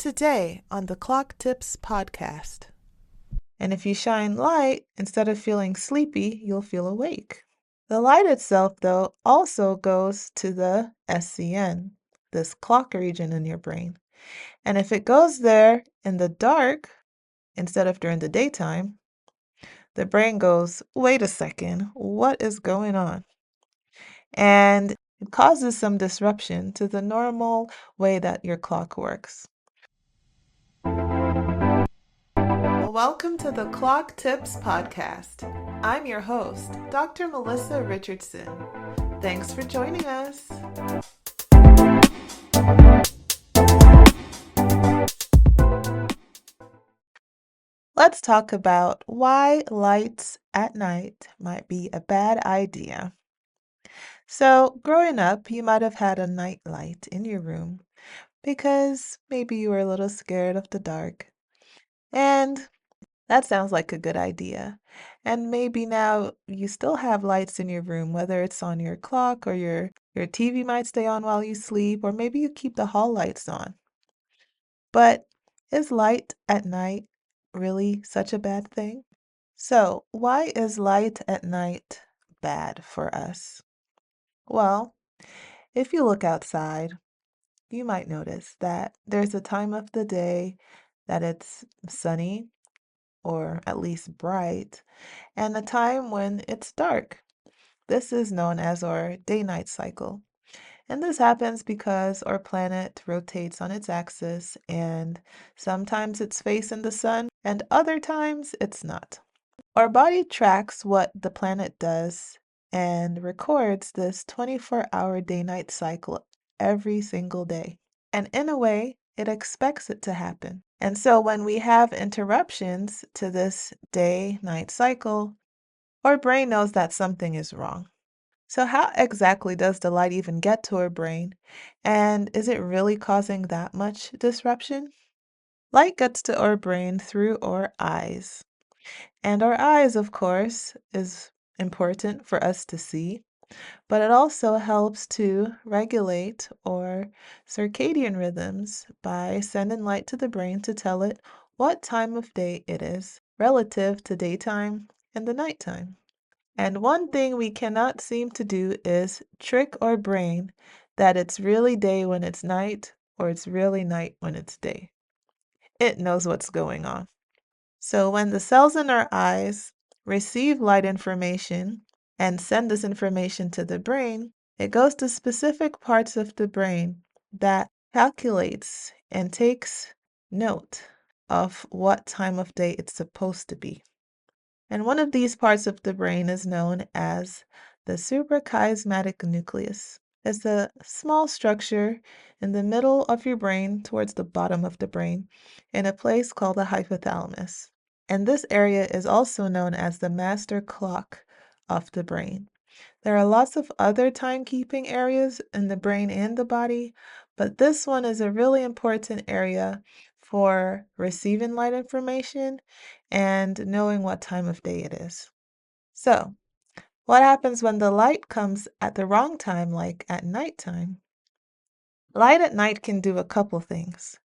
today on the Clock Tips podcast. And if you shine light, instead of feeling sleepy, you'll feel awake. The light itself, though, also goes to the SCN, this clock region in your brain. And if it goes there in the dark, instead of during the daytime, the brain goes, wait a second, what is going on? And it causes some disruption to the normal way that your clock works. Welcome to the Clock Tips podcast. I'm your host, Dr. Melissa Richardson. Thanks for joining us. Let's talk about why lights at night might be a bad idea. So, growing up, you might have had a night light in your room because maybe you were a little scared of the dark. And that sounds like a good idea. And maybe now you still have lights in your room, whether it's on your clock or your TV might stay on while you sleep, or maybe you keep the hall lights on. But is light at night really such a bad thing? So, why is light at night bad for us? Well, if you look outside, you might notice that there's a time of the day that it's sunny or at least bright, and a time when it's dark. This is known as our day-night cycle. And this happens because our planet rotates on its axis, and sometimes it's facing the sun, and other times it's not. Our body tracks what the planet does and records this 24-hour day-night cycle every single day. And in a way, it expects it to happen. And so when we have interruptions to this day-night cycle, our brain knows that something is wrong. So how exactly does the light even get to our brain? And is it really causing that much disruption? Light gets to our brain through our eyes. And our eyes, of course, is important for us to see, but it also helps to regulate our circadian rhythms by sending light to the brain to tell it what time of day it is relative to daytime and the nighttime. And one thing we cannot seem to do is trick our brain that it's really day when it's night or it's really night when it's day. It knows what's going on. So when the cells in our eyes receive light information and send this information to the brain, it goes to specific parts of the brain that calculates and takes note of what time of day it's supposed to be. And one of these parts of the brain is known as the suprachiasmatic nucleus. It's a small structure in the middle of your brain, towards the bottom of the brain, in a place called the hypothalamus. And this area is also known as the master clock of the brain. There are lots of other timekeeping areas in the brain and the body, but this one is a really important area for receiving light information and knowing what time of day it is. So, what happens when the light comes at the wrong time, like at nighttime? Light at night can do a couple things.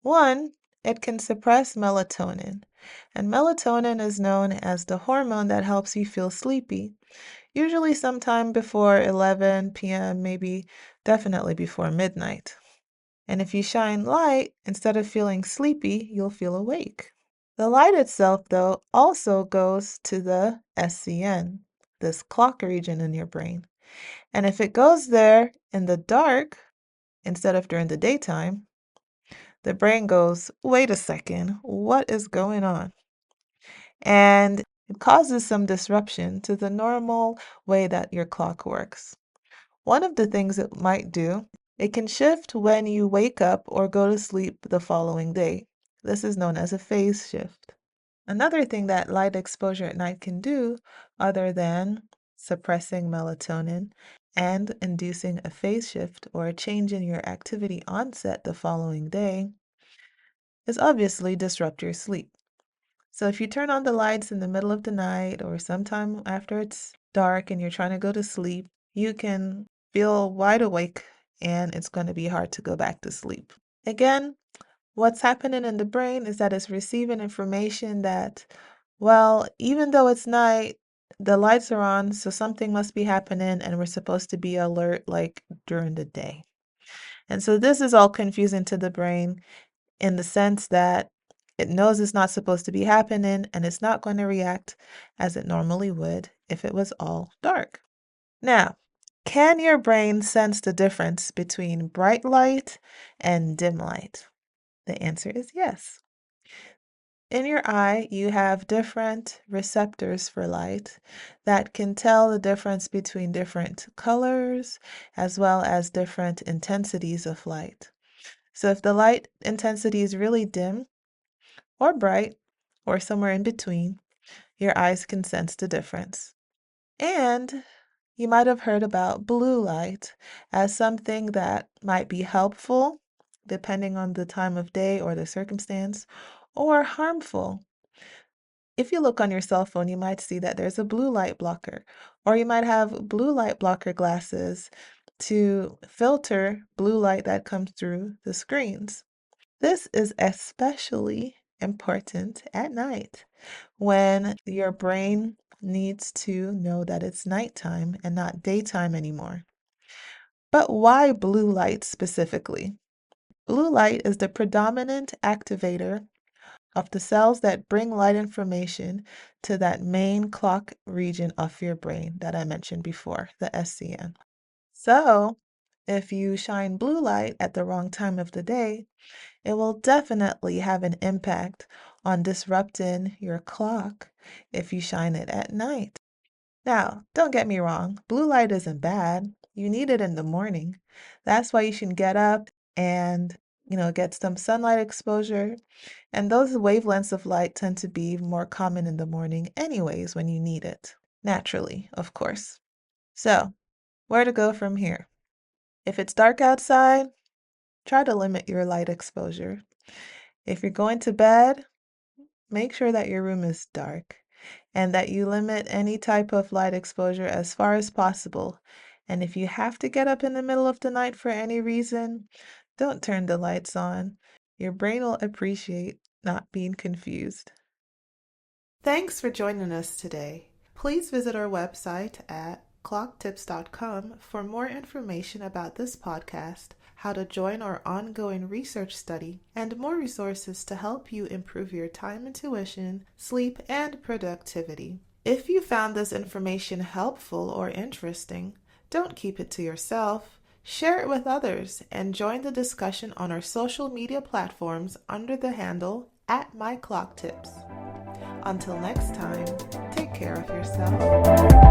One, it can suppress melatonin, and melatonin is known as the hormone that helps you feel sleepy, usually sometime before 11 p.m., maybe definitely before midnight. And if you shine light, instead of feeling sleepy, you'll feel awake. The light itself, though, also goes to the SCN, this clock region in your brain. And if it goes there in the dark, instead of during the daytime, the brain goes, wait a second, what is going on? And it causes some disruption to the normal way that your clock works. One of the things it might do, it can shift when you wake up or go to sleep the following day. This is known as a phase shift. Another thing that light exposure at night can do, other than suppressing melatonin and inducing a phase shift or a change in your activity onset the following day, is obviously disrupt your sleep. So if you turn on the lights in the middle of the night or sometime after it's dark and you're trying to go to sleep, you can feel wide awake and it's going to be hard to go back to sleep. Again, What's happening in the brain is that it's receiving information that, well, even though it's night, the lights are on, so something must be happening, and we're supposed to be alert like during the day. And so this is all confusing to the brain in the sense that it knows it's not supposed to be happening and it's not going to react as it normally would if it was all dark. Now, can your brain sense the difference between bright light and dim light? The answer is yes. In your eye, you have different receptors for light that can tell the difference between different colors as well as different intensities of light. So if the light intensity is really dim or bright or somewhere in between, your eyes can sense the difference. And you might have heard about blue light as something that might be helpful depending on the time of day or the circumstance, or harmful. If you look on your cell phone, you might see that there's a blue light blocker, or you might have blue light blocker glasses to filter blue light that comes through the screens. This is especially important at night when your brain needs to know that it's nighttime and not daytime anymore. But why blue light specifically? Blue light is the predominant activator of the cells that bring light information to that main clock region of your brain that I mentioned before, the SCN. So, if you shine blue light at the wrong time of the day, it will definitely have an impact on disrupting your clock if you shine it at night. Now, don't get me wrong, blue light isn't bad. You need it in the morning. That's why you should get up and, get some sunlight exposure. And those wavelengths of light tend to be more common in the morning, anyways, when you need it. Naturally, of course. So, where to go from here? If it's dark outside, try to limit your light exposure. If you're going to bed, make sure that your room is dark and that you limit any type of light exposure as far as possible. And if you have to get up in the middle of the night for any reason, don't turn the lights on. Your brain will appreciate not being confused. Thanks for joining us today. Please visit our website at clocktips.com for more information about this podcast, how to join our ongoing research study, and more resources to help you improve your time intuition, sleep, and productivity. If you found this information helpful or interesting, don't keep it to yourself. Share it with others and join the discussion on our social media platforms under the handle @myclocktips. Until next time, take care of yourself.